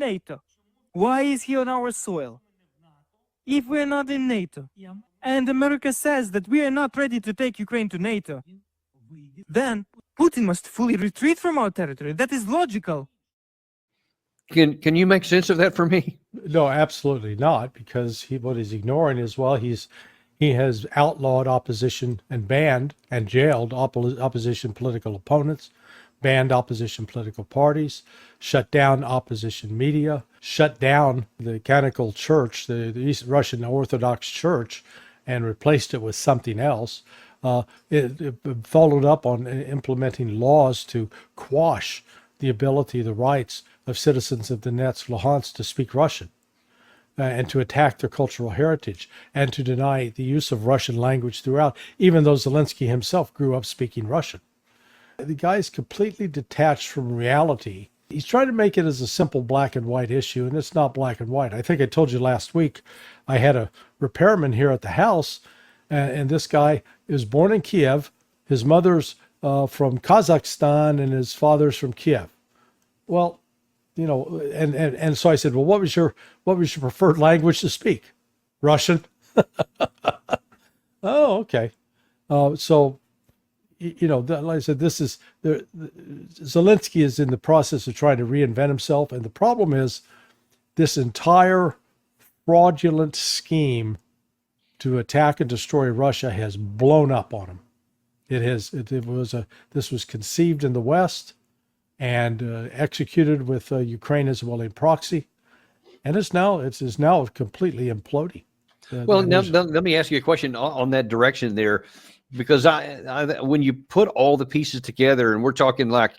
NATO? Why is he on our soil? If we're not in NATO, and America says that we are not ready to take Ukraine to NATO, then Putin must fully retreat from our territory. That is logical. Can you make sense of that for me? No, absolutely not, because what he's ignoring is, well, he has outlawed opposition and banned and jailed opposition political opponents, banned opposition political parties, shut down opposition media, shut down the canonical church, the East Russian Orthodox Church, and replaced it with something else. It followed up on implementing laws to quash the ability, the rights of citizens of Donetsk, Luhansk to speak Russian, and to attack their cultural heritage, and to deny the use of Russian language throughout, even though Zelensky himself grew up speaking Russian. The guy is completely detached from reality. He's trying to make it as a simple black and white issue, and it's not black and white. I think I told you last week, I had a repairman here at the house, and this guy is born in Kiev. His mother's from Kazakhstan, and his father's from Kiev. Well, you know, and so I said, well, what was your preferred language to speak? Russian. Oh, okay. So, you know, like I said, Zelensky is in the process of trying to reinvent himself, and the problem is this entire fraudulent scheme to attack and destroy Russia has blown up on him. This was conceived in the West and executed with Ukraine as a willing proxy, and it is now completely imploding. Well, now let me ask you a question on that direction there, because when you put all the pieces together, and we're talking like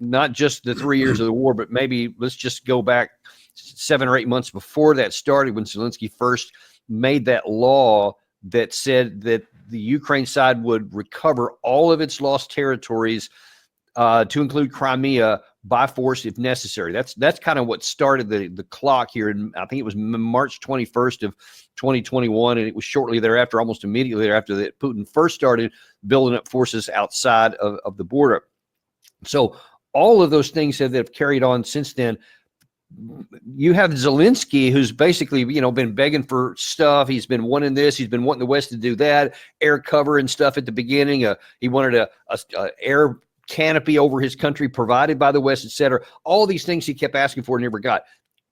not just the 3 years of the war, but maybe let's just go back 7 or 8 months before that started, when Zelensky first made that law that said that the Ukraine side would recover all of its lost territories, to include Crimea, by force if necessary. That's kind of what started the clock here. And I think it was March 21st of 2021. And it was shortly thereafter, almost immediately thereafter, that Putin first started building up forces outside of the border. So all of those things have carried on since then. You have Zelensky, who's basically, you know, been begging for stuff. He's been wanting this. He's been wanting the West to do that, air cover and stuff at the beginning. He wanted a air canopy over his country provided by the West, etc. All these things he kept asking for and never got.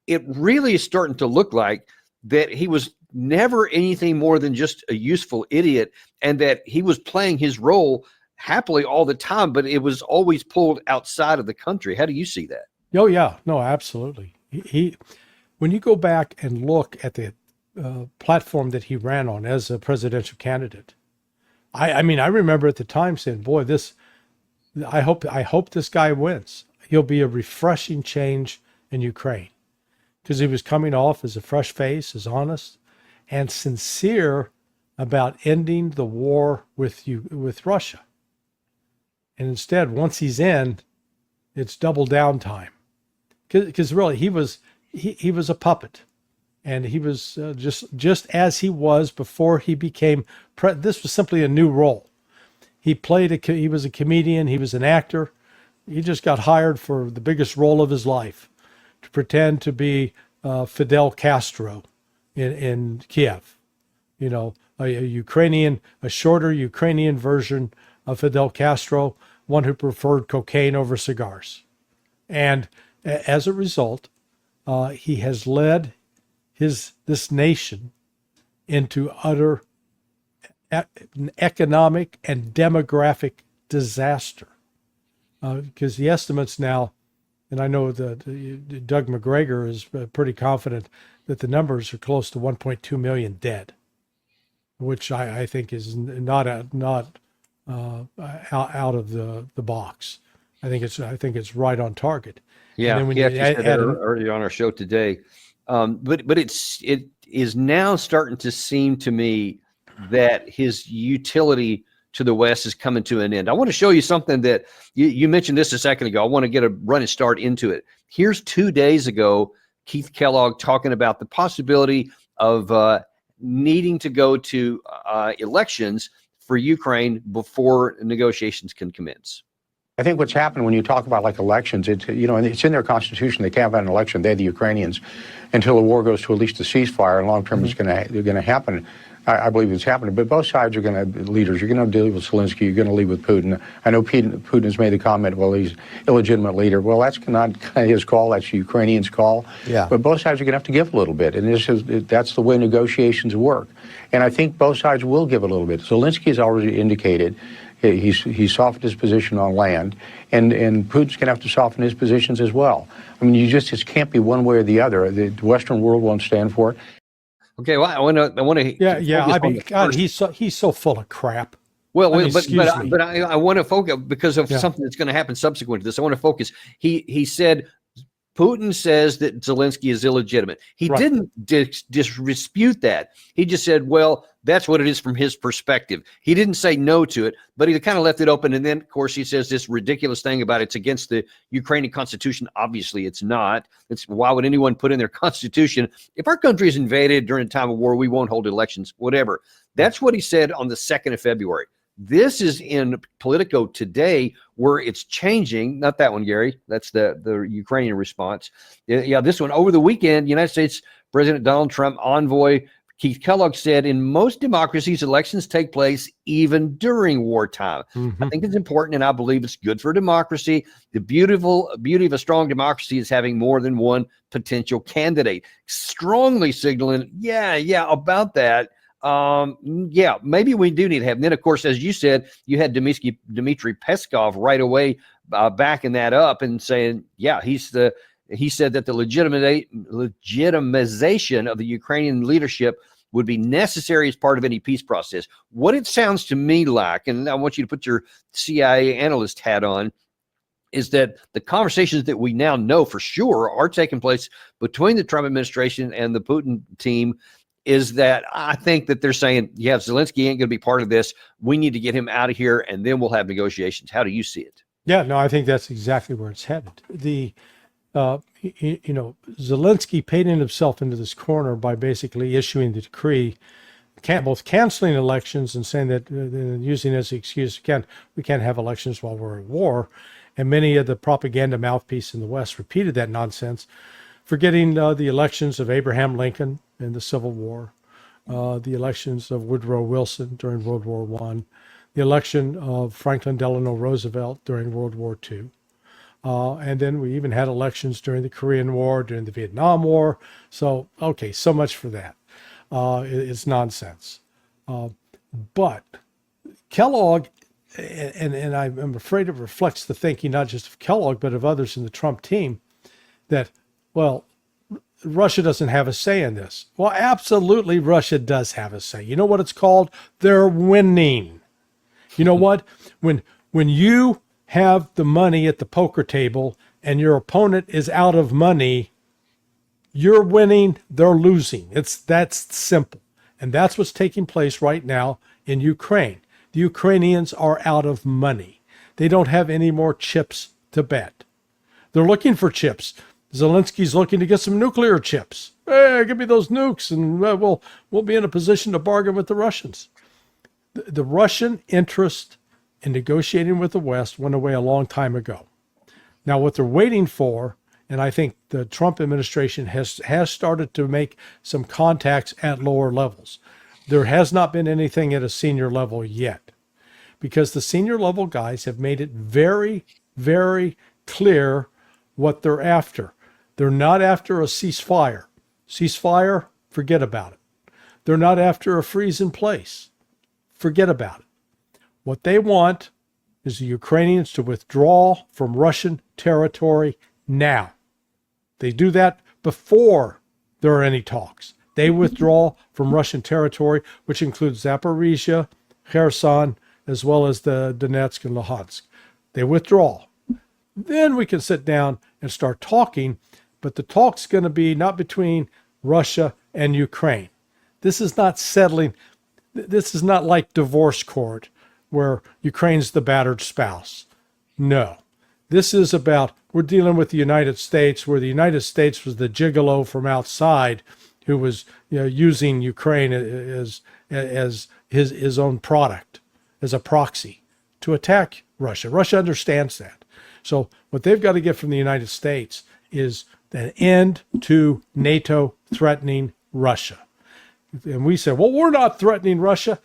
It really is starting to look like that he was never anything more than just a useful idiot, and that he was playing his role happily all the time, but it was always pulled outside of the country. How do you see that? Oh, yeah. No, absolutely. He when you go back and look at the platform that he ran on as a presidential candidate, I mean, I remember at the time saying, boy, I hope this guy wins. He'll be a refreshing change in Ukraine, because he was coming off as a fresh face, as honest and sincere about ending the war with Russia. And instead, once he's in, it's double down time. Because really, he was a puppet, and he was just as he was before he became. This was simply a new role. He was a comedian. He was an actor. He just got hired for the biggest role of his life, to pretend to be Fidel Castro in Kiev. You know, a shorter Ukrainian version of Fidel Castro, one who preferred cocaine over cigars. And as a result, he has led this nation into utter economic and demographic disaster. Because the estimates now, and I know that Doug McGregor is pretty confident that the numbers are close to 1.2 million dead, which I think is not out of the box. I think it's right on target. Yeah, and then when you you said that earlier on our show today, but it is now starting to seem to me that his utility to the West is coming to an end. I want to show you something that you mentioned this a second ago. I want to get a running start into it. Here's 2 days ago, Keith Kellogg talking about the possibility of needing to go to elections for Ukraine before negotiations can commence. I think what's happened when you talk about like elections, it's, you know, and it's in their constitution. They can't have an election. They're the Ukrainians until the war goes to at least a ceasefire. And long term, it's going to happen. I believe it's happening. But both sides are going to have leaders. You're going to deal with Zelensky. You're going to lead with Putin. I know Putin has made the comment, well, he's illegitimate leader. Well, that's not his call. That's the Ukrainians' call. Yeah. But both sides are going to have to give a little bit. And that's the way negotiations work. And I think both sides will give a little bit. Zelensky has already indicated he's softened his position on land, and Putin's going to have to soften his positions as well. I mean, it can't be one way or the other. The Western world won't stand for it. Okay, well, I want to. Yeah. I mean, God, he's so full of crap. Well, I mean, but I want to focus because of something that's going to happen subsequent to this. I want to focus. He said Putin says that Zelensky is illegitimate. He didn't dispute that. He just said, well, that's what it is from his perspective. He didn't say no to it, but he kind of left it open. And then, of course, he says this ridiculous thing about it's against the Ukrainian constitution. Obviously, it's not. It's why would anyone put in their constitution? If our country is invaded during a time of war, we won't hold elections, whatever. That's what he said on the 2nd of February. This is in Politico today where it's changing. Not that one, Gary. That's the Ukrainian response. Yeah, this one. Over the weekend, United States President Donald Trump envoy Keith Kellogg said, in most democracies, elections take place even during wartime. I think it's important, and I believe it's good for democracy. The beauty of a strong democracy is having more than one potential candidate. Strongly signaling, about that. Maybe we do need to have. And then, of course, as you said, you had Dmitry Peskov right away backing that up and saying, he said that the legitimization of the Ukrainian leadership would be necessary as part of any peace process. What it sounds to me like, and I want you to put your CIA analyst hat on, is that the conversations that we now know for sure are taking place between the Trump administration and the Putin team is that I think that they're saying, Zelensky ain't going to be part of this. We need to get him out of here, and then we'll have negotiations. How do you see it? Yeah, no, I think that's exactly where it's headed. Zelensky painted himself into this corner by basically issuing the decree, both canceling elections and saying that, using as an excuse, we can't have elections while we're at war. And many of the propaganda mouthpieces in the West repeated that nonsense, forgetting the elections of Abraham Lincoln in the Civil War, the elections of Woodrow Wilson during World War I, the election of Franklin Delano Roosevelt during World War II. And then we even had elections during the Korean War, during the Vietnam War. So, okay, so much for that. It's nonsense. But Kellogg, and I'm afraid it reflects the thinking not just of Kellogg, but of others in the Trump team, that, well, Russia doesn't have a say in this. Well, absolutely, Russia does have a say. You know what it's called? They're winning. You know what? When you have the money at the poker table and your opponent is out of money, you're winning, they're losing. That's simple. And that's what's taking place right now in Ukraine. The Ukrainians are out of money. They don't have any more chips to bet. They're looking for chips. Zelensky's looking to get some nuclear chips. Hey, give me those nukes, and we'll be in a position to bargain with the Russians. The Russian interest in negotiating with the West went away a long time ago. Now, what they're waiting for, and I think the Trump administration has started to make some contacts at lower levels. There has not been anything at a senior level yet, because the senior level guys have made it very, very clear what they're after. They're not after a ceasefire. Ceasefire, forget about it. They're not after a freeze in place. Forget about it. What they want is the Ukrainians to withdraw from Russian territory now. They do that before there are any talks. They withdraw from Russian territory, which includes Zaporizhia, Kherson, as well as the Donetsk and Luhansk. They withdraw. Then we can sit down and start talking, but the talk's going to be not between Russia and Ukraine. This is not settling. This is not like divorce court where Ukraine's the battered spouse. No. This is about, we're dealing with the United States, where the United States was the gigolo from outside who was using Ukraine as his own product, as a proxy to attack Russia. Russia understands that. So what they've got to get from the United States is an end to NATO threatening Russia. And we say, well, we're not threatening Russia.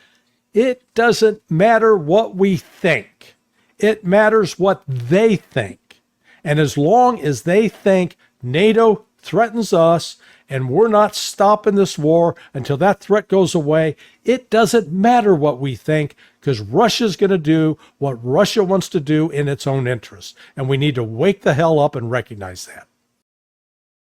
It doesn't matter what we think. It matters what they think. And as long as they think NATO threatens us and we're not stopping this war until that threat goes away, it doesn't matter what we think, because Russia's going to do what Russia wants to do in its own interest. And we need to wake the hell up and recognize that.